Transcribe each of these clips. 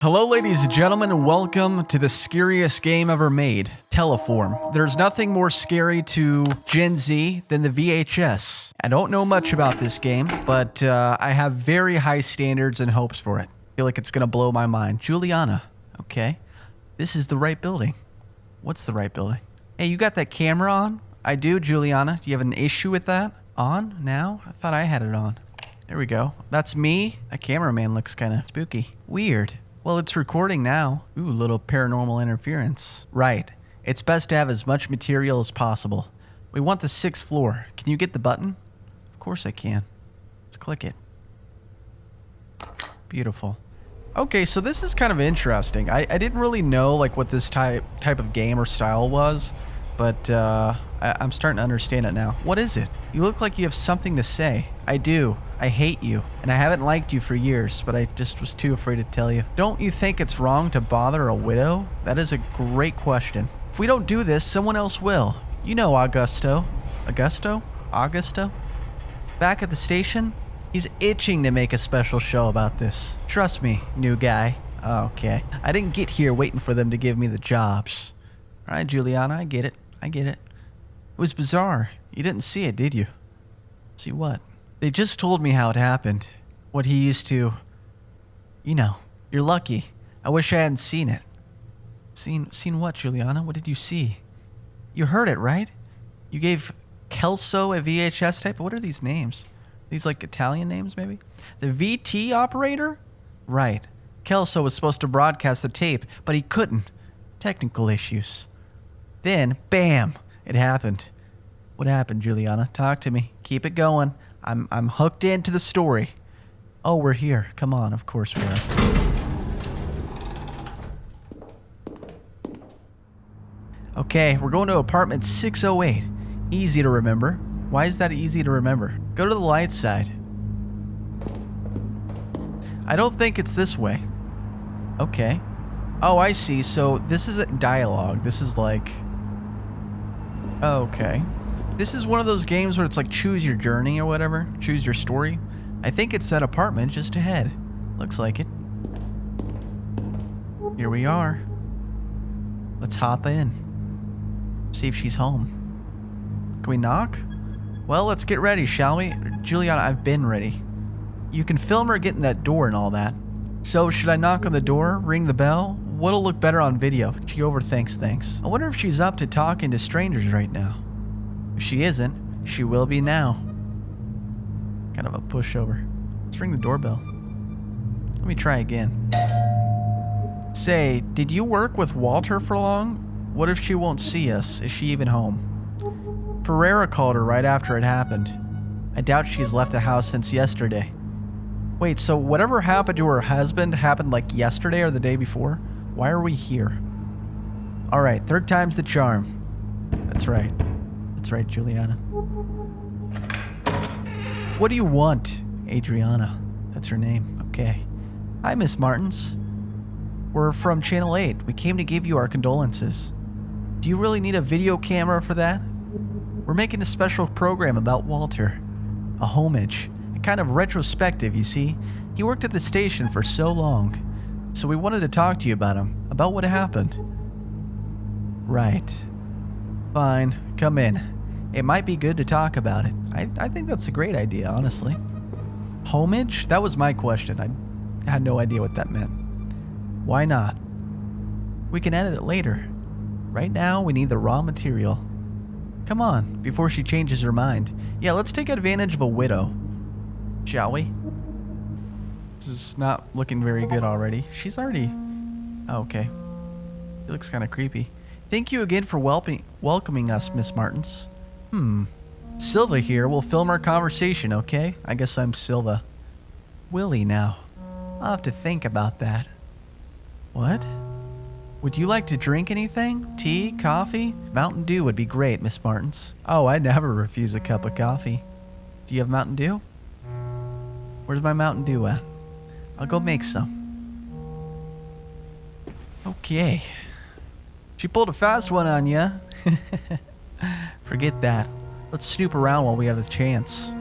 Hello ladies and gentlemen, and welcome to the scariest game ever made, Teleforum. There's nothing more scary to Gen Z than the VHS. I don't know much about this game, but I have very high standards and hopes for it. I feel like it's gonna blow my mind. Juliana, okay. This is the right building. What's the right building? Hey, you got that camera on? I do, Juliana. Do you have an issue with that? On now? I thought I had it on. There we go. That's me. That cameraman looks kind of spooky. Weird. Well, it's recording now. Ooh, little paranormal interference. Right. It's best to have as much material as possible. We want the 6th floor. Can you get the button? Of course I can. Let's click it. Beautiful. Okay, so this is kind of interesting. I didn't really know like what this type of game or style was, but I'm starting to understand it now. What is it? You look like you have something to say. I do. I hate you, and I haven't liked you for years, but I just was too afraid to tell you. Don't you think it's wrong to bother a widow? That is a great question. If we don't do this, someone else will. You know Augusto. Augusto? Back at the station? He's itching to make a special show about this. Trust me, new guy. Okay. I didn't get here waiting for them to give me the jobs. All right, Juliana, I get it. It was bizarre. You didn't see it, did you? See what? They just told me how it happened. What he used to... You know, you're lucky. I wish I hadn't seen it. Seen what, Juliana? What did you see? You heard it, right? You gave Kelso a VHS tape? What are these names? These like Italian names, maybe? The VT operator? Right. Kelso was supposed to broadcast the tape, but he couldn't. Technical issues. Then, bam! It happened. What happened, Juliana? Talk to me. Keep it going. I'm hooked into the story. Oh, we're here. Come on, of course we are. Okay, we're going to apartment 608. Easy to remember. Why is that easy to remember? Go to the light side. I don't think it's this way. Okay. Oh, I see. So this isn't dialogue. This is like... Okay. This is one of those games where it's like choose your journey or whatever. Choose your story. I think it's that apartment just ahead. Looks like it. Here we are. Let's hop in. See if she's home. Can we knock? Well, let's get ready, shall we? Juliana, I've been ready. You can film her getting that door and all that. So, should I knock on the door? Ring the bell? What'll look better on video? She overthinks things. I wonder if she's up to talking to strangers right now. If she isn't, she will be now. Kind of a pushover. Let's ring the doorbell. Let me try again. Say, did you work with Walter for long? What if she won't see us? Is she even home? Ferreira called her right after it happened. I doubt she's left the house since yesterday. Wait, so whatever happened to her husband happened like yesterday or the day before? Why are we here? Alright, 3rd time's the charm. That's right. That's right, Juliana. What do you want? Adriana. That's her name. Okay. Hi, Miss Martins. We're from Channel 8. We came to give you our condolences. Do you really need a video camera for that? We're making a special program about Walter. A homage. A kind of retrospective, you see. He worked at the station for so long. So we wanted to talk to you about him. About what happened. Right. Fine. Come in. It might be good to talk about it. I think that's a great idea, honestly. Homage? That was my question. I had no idea what that meant. Why not? We can edit it later. Right now, we need the raw material. Come on, before she changes her mind. Yeah, let's take advantage of a widow. Shall we? This is not looking very good already. She's already... Oh, okay. It looks kind of creepy. Thank you again for welcoming us, Miss Martins. Silva here will film our conversation, okay? I guess I'm Silva. Willie now. I'll have to think about that. What? Would you like to drink anything? Tea? Coffee? Mountain Dew would be great, Miss Martins. Oh, I never refuse a cup of coffee. Do you have Mountain Dew? Where's my Mountain Dew at? I'll go make some. Okay. She pulled a fast one on ya. Forget that. Let's snoop around while we have the chance.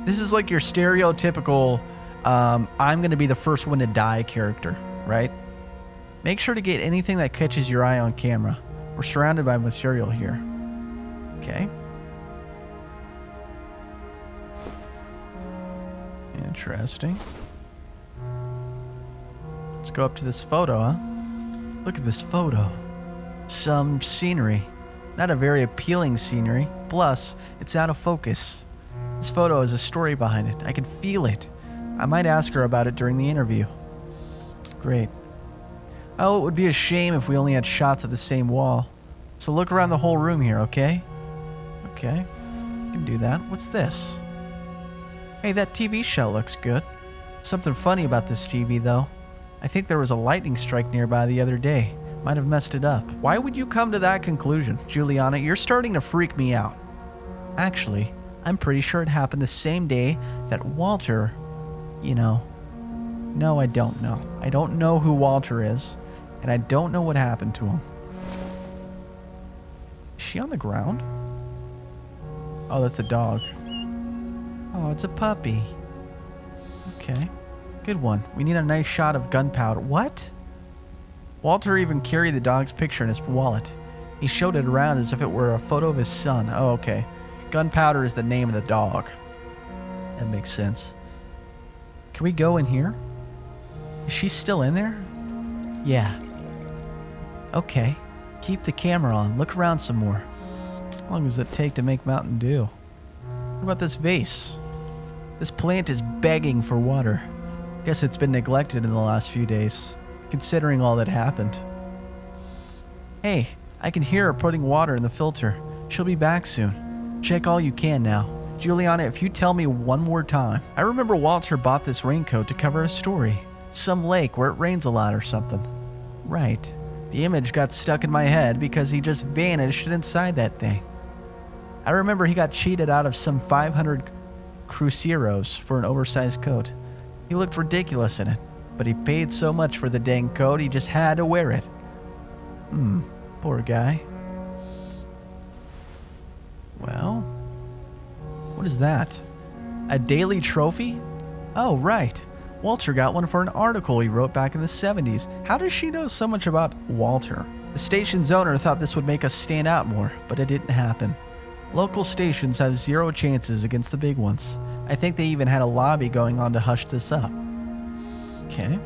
This is like your stereotypical I'm going to be the first one to die character, right? Make sure to get anything that catches your eye on camera. We're surrounded by material here. Okay. Interesting. Let's go up to this photo, huh? Look at this photo. Some scenery. Not a very appealing scenery. Plus, it's out of focus. This photo has a story behind it. I can feel it. I might ask her about it during the interview. Great. Oh, it would be a shame if we only had shots of the same wall. So look around the whole room here, okay? Okay. You can do that. What's this? Hey, that TV show looks good. Something funny about this TV, though. I think there was a lightning strike nearby the other day. Might have messed it up. Why would you come to that conclusion? Juliana, you're starting to freak me out. Actually, I'm pretty sure it happened the same day that Walter, No, I don't know. I don't know who Walter is, and I don't know what happened to him. Is she on the ground? Oh, that's a dog. Oh, it's a puppy. Okay. Good one. We need a nice shot of gunpowder. What? Walter even carried the dog's picture in his wallet. He showed it around as if it were a photo of his son. Oh, okay. Gunpowder is the name of the dog. That makes sense. Can we go in here? Is she still in there? Yeah. Okay. Keep the camera on. Look around some more. How long does it take to make Mountain Dew? What about this vase? This plant is begging for water. Guess it's been neglected in the last few days, considering all that happened. Hey, I can hear her putting water in the filter. She'll be back soon. Check all you can now. Juliana, if you tell me one more time. I remember Walter bought this raincoat to cover a story. Some lake where it rains a lot or something. Right. The image got stuck in my head because he just vanished inside that thing. I remember he got cheated out of some 500 cruceros for an oversized coat. He looked ridiculous in it, but he paid so much for the dang coat he just had to wear it. Poor guy. Well, what is that? A daily trophy? Oh, right. Walter got one for an article he wrote back in the 70s. How does she know so much about Walter? The station's owner thought this would make us stand out more, but it didn't happen. Local stations have zero chances against the big ones. I think they even had a lobby going on to hush this up. Okay.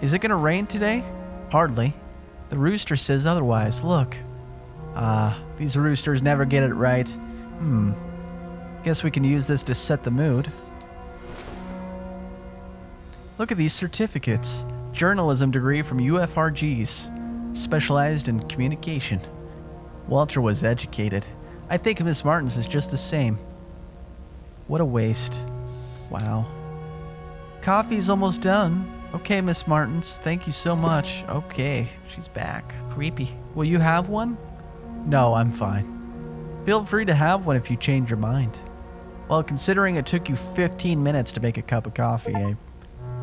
Is it gonna rain today? Hardly. The rooster says otherwise. Look. These roosters never get it right. Guess we can use this to set the mood. Look at these certificates. Journalism degree from UFRGs. Specialized in communication. Walter was educated. I think Miss Martin's is just the same. What a waste. Wow. Coffee's almost done. Okay, Miss Martin's. Thank you so much. Okay, she's back. Creepy. Will you have one? No, I'm fine. Feel free to have one if you change your mind. Well, considering it took you 15 minutes to make a cup of coffee, I'm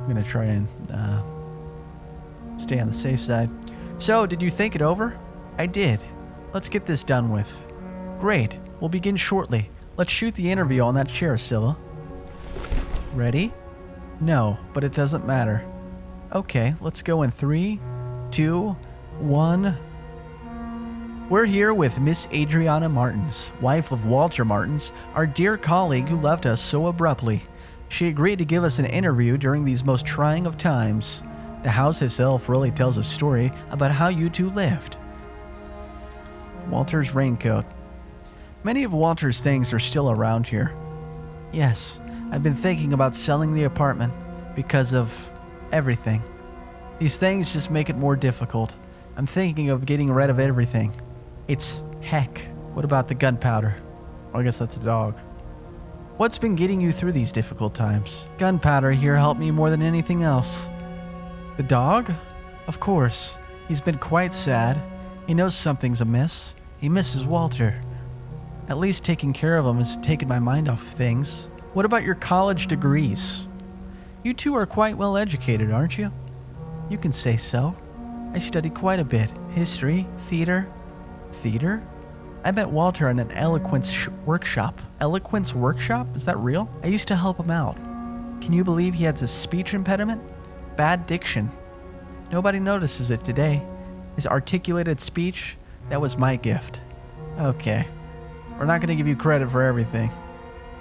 gonna try and stay on the safe side. So, did you think it over? I did. Let's get this done with. Great. We'll begin shortly. Let's shoot the interview on that chair, Scylla. Ready? No, but it doesn't matter. Okay, let's go in 3, 2, 1. We're here with Miss Adriana Martins, wife of Walter Martins, our dear colleague who left us so abruptly. She agreed to give us an interview during these most trying of times. The house itself really tells a story about how you two lived. Walter's raincoat. Many of Walter's things are still around here. Yes, I've been thinking about selling the apartment because of everything. These things just make it more difficult. I'm thinking of getting rid of everything. It's heck. What about the gunpowder? Well, I guess that's a dog. What's been getting you through these difficult times? Gunpowder here helped me more than anything else. The dog? Of course. He's been quite sad. He knows something's amiss. He misses Walter. At least taking care of him has taken my mind off things. What about your college degrees? You two are quite well educated, aren't you? You can say so. I studied quite a bit. History, theater. Theater? I met Walter in an eloquence workshop. Eloquence workshop? Is that real? I used to help him out. Can you believe he has a speech impediment? bad diction. Nobody notices it today. His articulated speech, that was my gift. Okay, we're not going to give you credit for everything.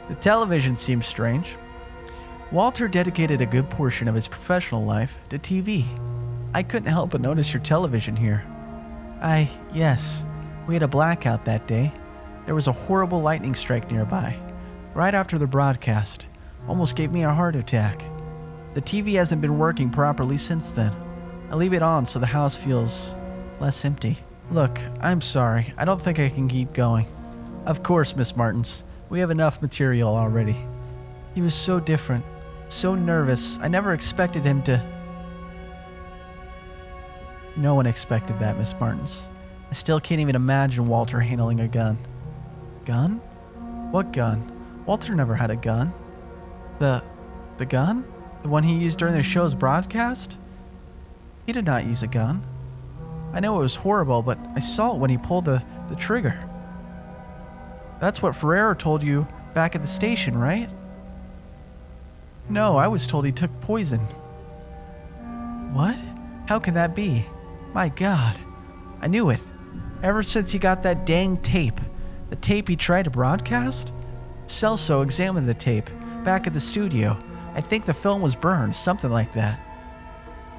The television seems strange. Walter dedicated a good portion of his professional life to TV. I couldn't help but notice your television here. Yes, we had a blackout that day. There was a horrible lightning strike nearby, right after the broadcast. Almost gave me a heart attack. The TV hasn't been working properly since then. I leave it on so the house feels less empty. Look, I'm sorry. I don't think I can keep going. Of course, Miss Martins. We have enough material already. He was so different, so nervous. I never expected him to... No one expected that, Miss Martins. I still can't even imagine Walter handling a gun. Gun? What gun? Walter never had a gun. The gun? The one he used during the show's broadcast? He did not use a gun. I know it was horrible, but I saw it when he pulled the trigger. That's what Ferrero told you back at the station, right? No, I was told he took poison. What? How can that be? My God. I knew it. Ever since he got that dang tape. The tape he tried to broadcast? Celso examined the tape back at the studio. I think the film was burned, something like that.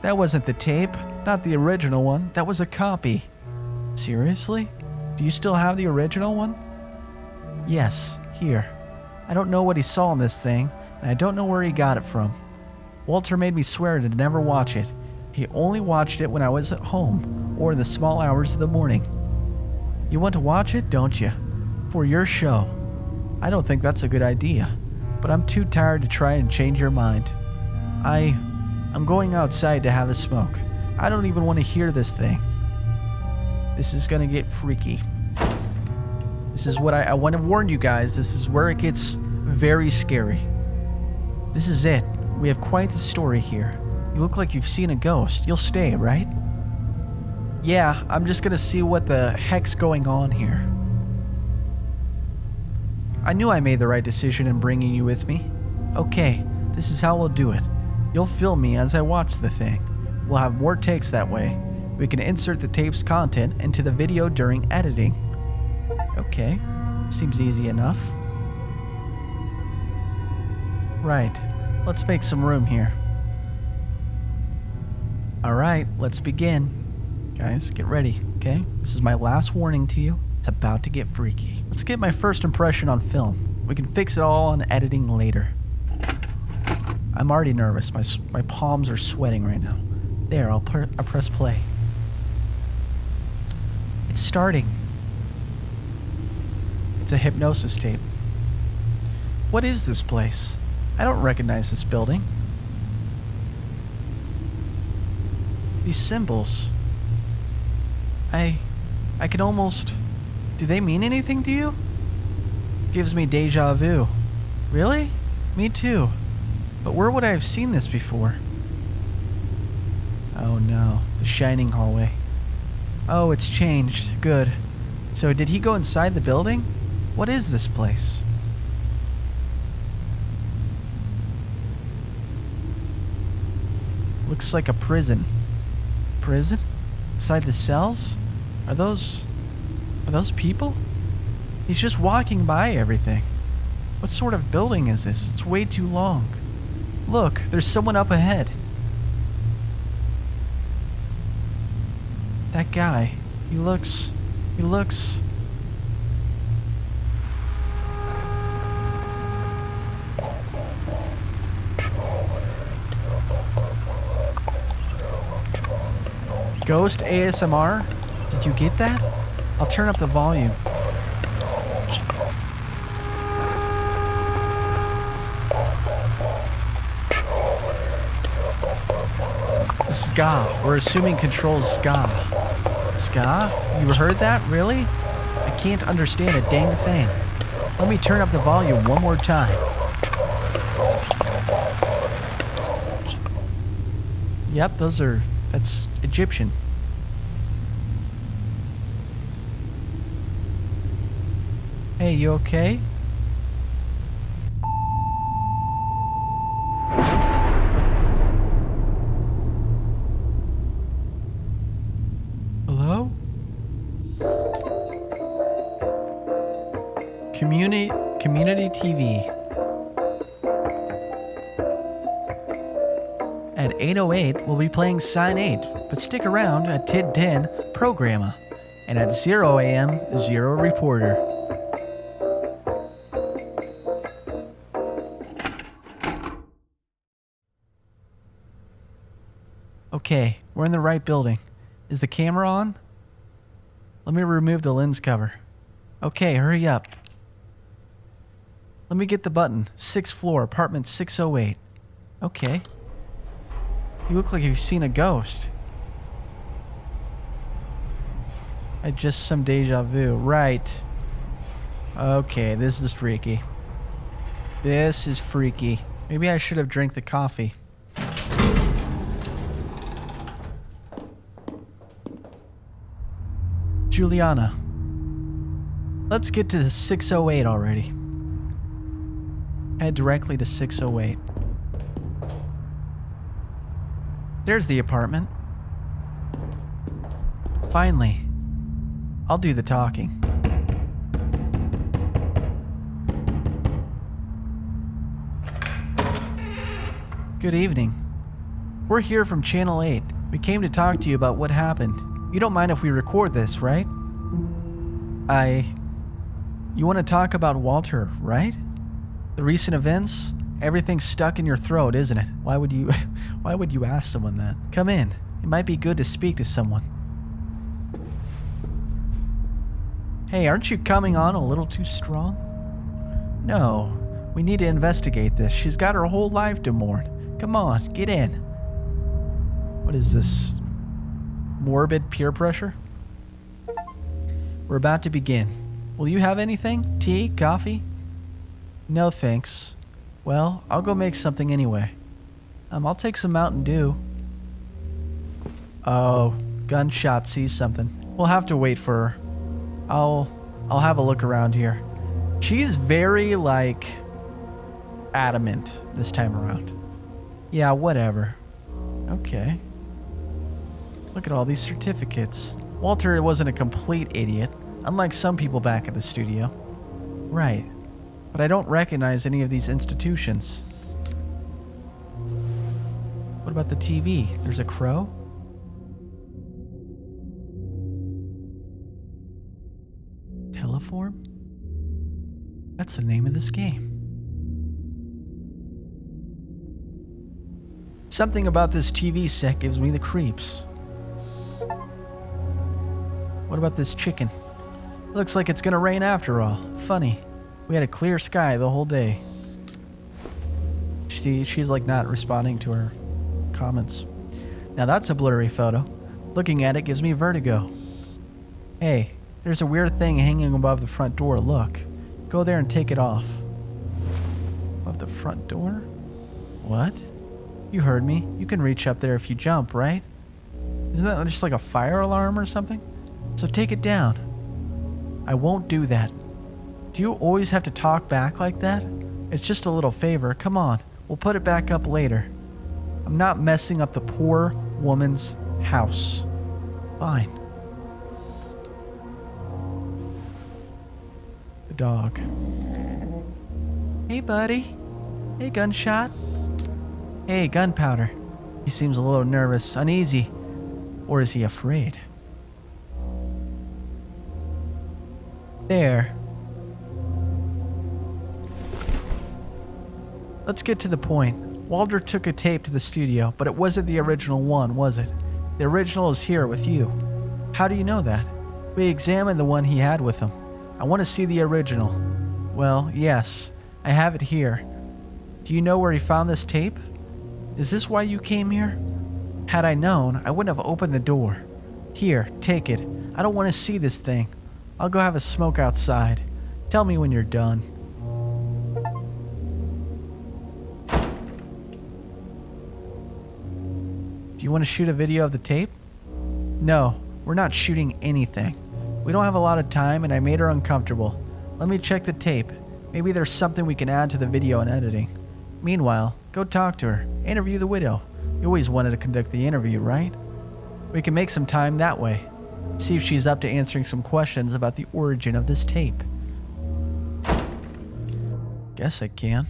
That wasn't the tape, not the original one. That was a copy. Seriously? Do you still have the original one? Yes, here. I don't know what he saw in this thing, and I don't know where he got it from. Walter made me swear to never watch it. He only watched it when I was at home, or in the small hours of the morning. You want to watch it, don't you? For your show. I don't think that's a good idea, but I'm too tired to try and change your mind. I'm going outside to have a smoke. I don't even want to hear this thing. This is gonna get freaky. This is what I want to warn you guys. This is where it gets very scary. This is it. We have quite the story here. You look like you've seen a ghost. You'll stay, right? Yeah, I'm just gonna see what the heck's going on here. I knew I made the right decision in bringing you with me. Okay, this is how we'll do it. You'll film me as I watch the thing. We'll have more takes that way. We can insert the tape's content into the video during editing. Okay, seems easy enough. Right, let's make some room here. Alright, let's begin. Guys, get ready, okay? This is my last warning to you. It's about to get freaky. Let's get my first impression on film. We can fix it all on editing later. I'm already nervous. My palms are sweating right now. There, I'll press play. It's starting. It's a hypnosis tape. What is this place? I don't recognize this building. These symbols. I can almost... Do they mean anything to you? Gives me deja vu. Really? Me too. But where would I have seen this before? Oh no, the shining hallway. Oh, it's changed. Good. So did he go inside the building? What is this place? Looks like a prison. Prison? Inside the cells? Are those people? He's just walking by everything. What sort of building is this? It's way too long. Look, there's someone up ahead. That guy, he looks... Ghost ASMR? Did you get that? I'll turn up the volume. Ska. We're assuming controls ska. Ska? You heard that? Really? I can't understand a dang thing. Let me turn up the volume one more time. Yep, that's Egyptian. Hey, you okay? Community TV. At 8:08, we'll be playing Sign 8, but stick around at TID 10, Programmer. And at 0 a.m., Zero Reporter. Okay, we're in the right building. Is the camera on? Let me remove the lens cover. Okay, hurry up. Let me get the button. 6th floor, apartment 608. Okay. You look like you've seen a ghost. I just some deja vu. Right. Okay, this is freaky. This is freaky. Maybe I should have drank the coffee. Juliana. Let's get to the 608 already. Head directly to 608. There's the apartment. Finally. I'll do the talking. Good evening. We're here from Channel 8. We came to talk to you about what happened. You don't mind if we record this, right? You want to talk about Walter, right? The recent events? Everything's stuck in your throat, isn't it? Why would you ask someone that? Come in. It might be good to speak to someone. Hey, aren't you coming on a little too strong? No, we need to investigate this. She's got her whole life to mourn. Come on, get in. What is this? Morbid peer pressure? We're about to begin. Will you have anything? Tea? Coffee? No, thanks. Well, I'll go make something anyway. I'll take some Mountain Dew. Oh, gunshot sees something. We'll have to wait for her. I'll have a look around here. She's very, adamant this time around. Yeah, whatever. Okay. Look at all these certificates. Walter wasn't a complete idiot, unlike some people back at the studio. Right. But I don't recognize any of these institutions. What about the TV? There's a crow? Teleforum? That's the name of this game. Something about this TV set gives me the creeps. What about this chicken? Looks like it's gonna rain after all. Funny. We had a clear sky the whole day. She's not responding to her comments. Now that's a blurry photo. Looking at it gives me vertigo. Hey, there's a weird thing hanging above the front door. Look. Go there and take it off. Above the front door? What? You heard me. You can reach up there if you jump, right? Isn't that just like a fire alarm or something? So take it down. I won't do that. Do you always have to talk back like that? It's just a little favor. Come on. We'll put it back up later. I'm not messing up the poor woman's house. Fine. The dog. Hey, buddy. Hey, gunshot. Hey, gunpowder. He seems a little nervous, uneasy. Or is he afraid? There. Let's get to the point. Walter took a tape to the studio, but it wasn't the original one, was it? The original is here with you. How do you know that? We examined the one he had with him. I want to see the original. Well, yes, I have it here. Do you know where he found this tape? Is this why you came here? Had I known, I wouldn't have opened the door. Here, take it. I don't want to see this thing. I'll go have a smoke outside. Tell me when you're done. Do you want to shoot a video of the tape? No, we're not shooting anything. We don't have a lot of time and I made her uncomfortable. Let me check the tape. Maybe there's something we can add to the video and editing. Meanwhile, go talk to her. Interview the widow. You always wanted to conduct the interview, right? We can make some time that way. See if she's up to answering some questions about the origin of this tape. Guess I can.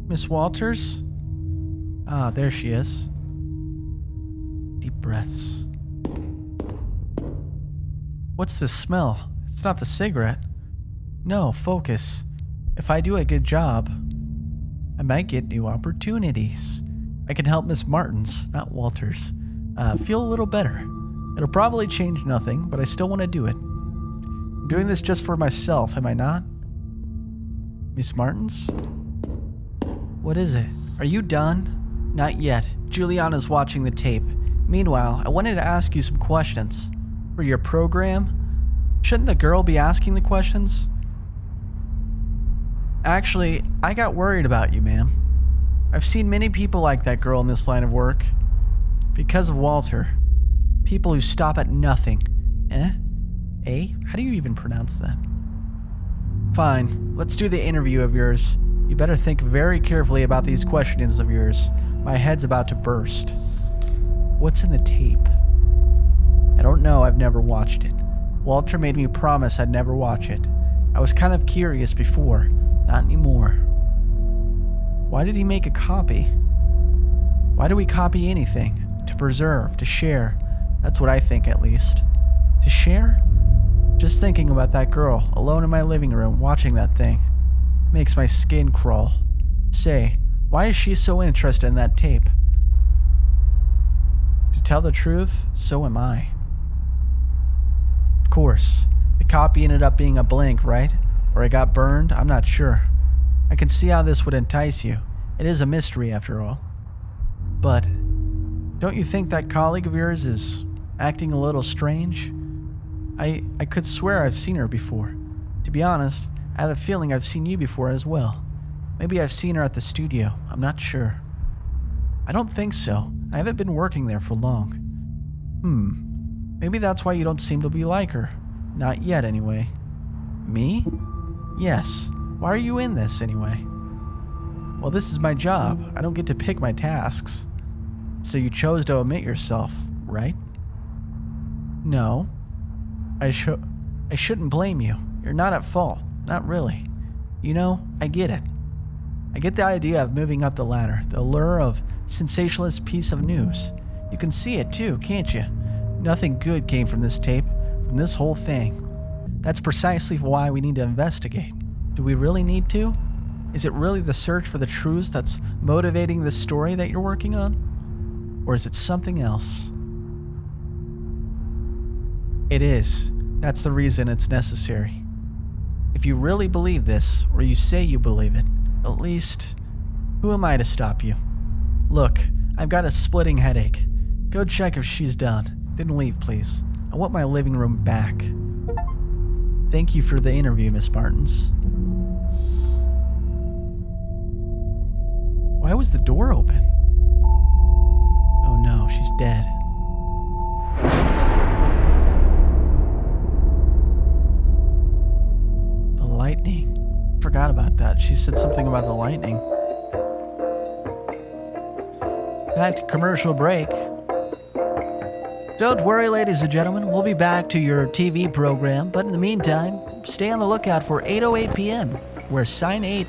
Miss Walters? Ah, there she is. Deep breaths. What's this smell? It's not the cigarette. No, focus. If I do a good job, I might get new opportunities. I can help Miss Martins, not Walters, feel a little better. It'll probably change nothing, but I still want to do it. I'm doing this just for myself, am I not? Miss Martins? What is it? Are you done? Not yet. Juliana's watching the tape. Meanwhile, I wanted to ask you some questions. For your program? Shouldn't the girl be asking the questions? Actually, I got worried about you, ma'am. I've seen many people like that girl in this line of work. Because of Walter. People who stop at nothing. Eh? How do you even pronounce that? Fine, let's do the interview of yours. You better think very carefully about these questions of yours. My head's about to burst. What's in the tape? I don't know, I've never watched it. Walter made me promise I'd never watch it. I was kind of curious before, not anymore. Why did he make a copy? Why do we copy anything? To preserve, to share. That's what I think, at least. To share? Just thinking about that girl, alone in my living room, watching that thing, makes my skin crawl. Say, why is she so interested in that tape? To tell the truth, so am I. Of course, the copy ended up being a blank, right? Or it got burned, I'm not sure. I can see how this would entice you. It is a mystery, after all. But, don't you think that colleague of yours is acting a little strange? I could swear I've seen her before. To be honest, I have a feeling I've seen you before as well. Maybe I've seen her at the studio, I'm not sure. I don't think so. I haven't been working there for long. Maybe that's why you don't seem to be like her. Not yet, anyway. Me? Yes. Why are you in this, anyway? Well, this is my job. I don't get to pick my tasks. So you chose to omit yourself, right? No. I shouldn't blame you. You're not at fault. Not really. You know, I get it. I get the idea of moving up the ladder, the allure of sensationalist piece of news. You can see it too, can't you? Nothing good came from this tape, from this whole thing. That's precisely why we need to investigate. Do we really need to? Is it really the search for the truths that's motivating this story that you're working on? Or is it something else? It is. That's the reason it's necessary. If you really believe this, or you say you believe it, at least, who am I to stop you? Look, I've got a splitting headache. Go check if she's done. Then leave, please. I want my living room back. Thank you for the interview, Miss Martins. Why was the door open? Oh no, she's dead. The lightning. Forgot about that. She said something about the lightning. Back to commercial break. Don't worry, ladies and gentlemen, we'll be back to your TV program, but in the meantime, stay on the lookout for 8:08 p.m., where Sign 8...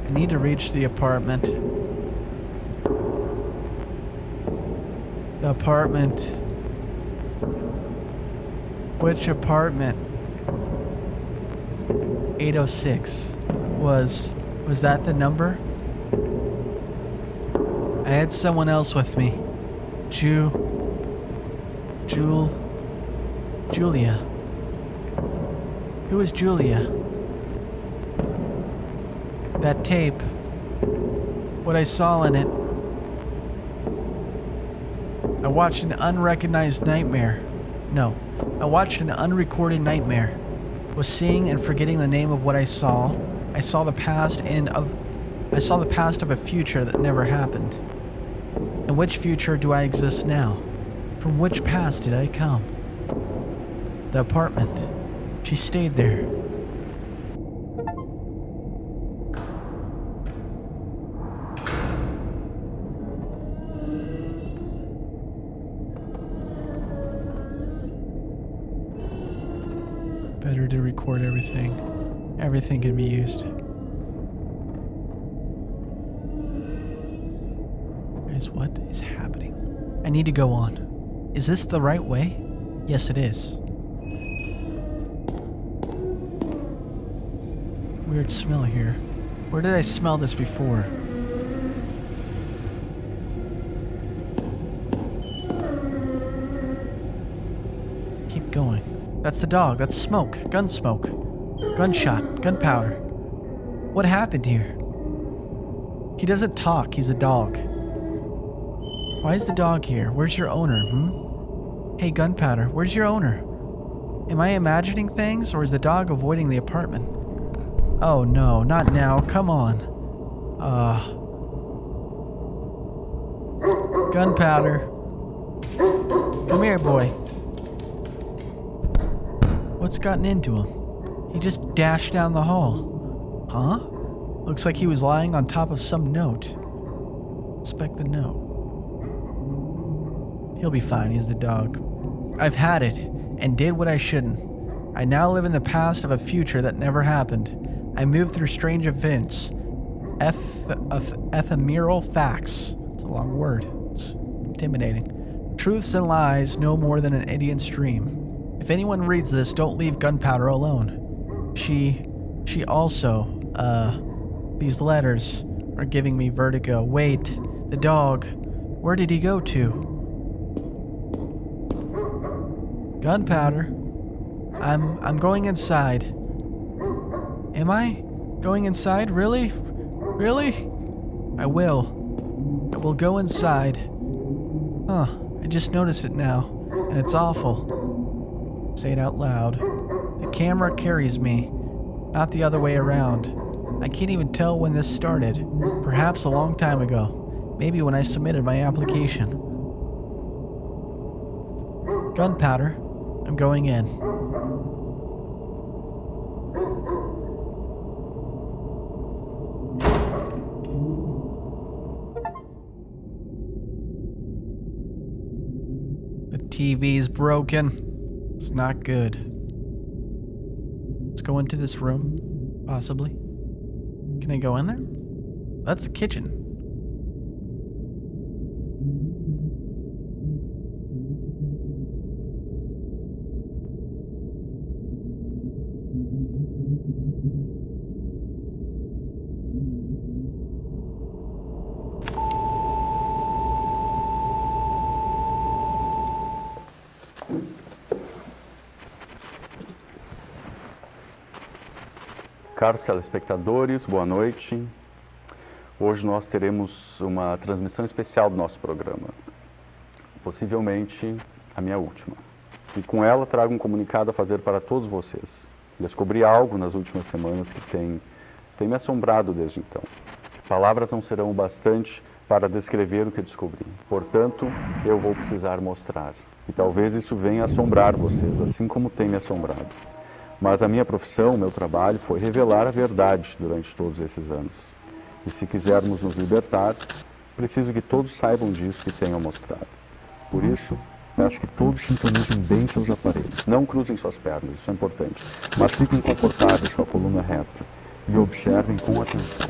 I need to reach the apartment. The apartment. Which apartment? 806. Was that the number? I had someone else with me. Julia. Who is Julia? That tape. What I saw in it. I watched an unrecognized nightmare. No, I watched an unrecorded nightmare. Was seeing and forgetting the name of what I saw. I saw the past of a future that never happened. In which future do I exist now? From which past did I come? The apartment. She stayed there. Better to record everything. Everything can be used. Guys, what is happening? I need to go on. Is this the right way? Yes, it is. Weird smell here. Where did I smell this before? Keep going. That's the dog. That's smoke. Gun smoke. Gunshot. Gunpowder. What happened here? He doesn't talk. He's a dog. Why is the dog here? Where's your owner, Hey, Gunpowder, where's your owner? Am I imagining things, or is the dog avoiding the apartment? Oh no, not now. Come on. Gunpowder. Come here, boy. What's gotten into him? He just dashed down the hall. Huh? Looks like he was lying on top of some note. Inspect the note. He'll be fine, he's a dog. I've had it, and did what I shouldn't. I now live in the past of a future that never happened. I moved through strange events. Ephemeral facts. It's a long word. It's intimidating. Truths and lies no more than an idiot's dream. If anyone reads this, don't leave Gunpowder alone. She also, these letters are giving me vertigo. Wait, the dog. Where did he go to? Gunpowder. I'm going inside. Am I going inside? Really? Really? I will go inside. Huh, I just noticed it now, and it's awful. Say it out loud. The camera carries me, not the other way around. I can't even tell when this started. Perhaps a long time ago. Maybe when I submitted my application. Gunpowder. I'm going in. The TV's broken. It's not good. Let's go into this room, possibly. Can I go in there? That's the kitchen. Caros telespectadores, boa noite. Hoje nós teremos uma transmissão especial do nosso programa, possivelmente a minha última. E com ela trago um comunicado a fazer para todos vocês. Descobri algo nas últimas semanas que tem me assombrado desde então. Palavras não serão o bastante para descrever o que descobri. Portanto, eu vou precisar mostrar. E talvez isso venha assombrar vocês, assim como tem me assombrado. Mas a minha profissão, o meu trabalho, foi revelar a verdade durante todos esses anos. E se quisermos nos libertar, preciso que todos saibam disso e tenham mostrado. Por isso, peço que todos sintonizem bem seus aparelhos. Não cruzem suas pernas, isso é importante. Mas fiquem confortáveis com a coluna reta e observem com atenção.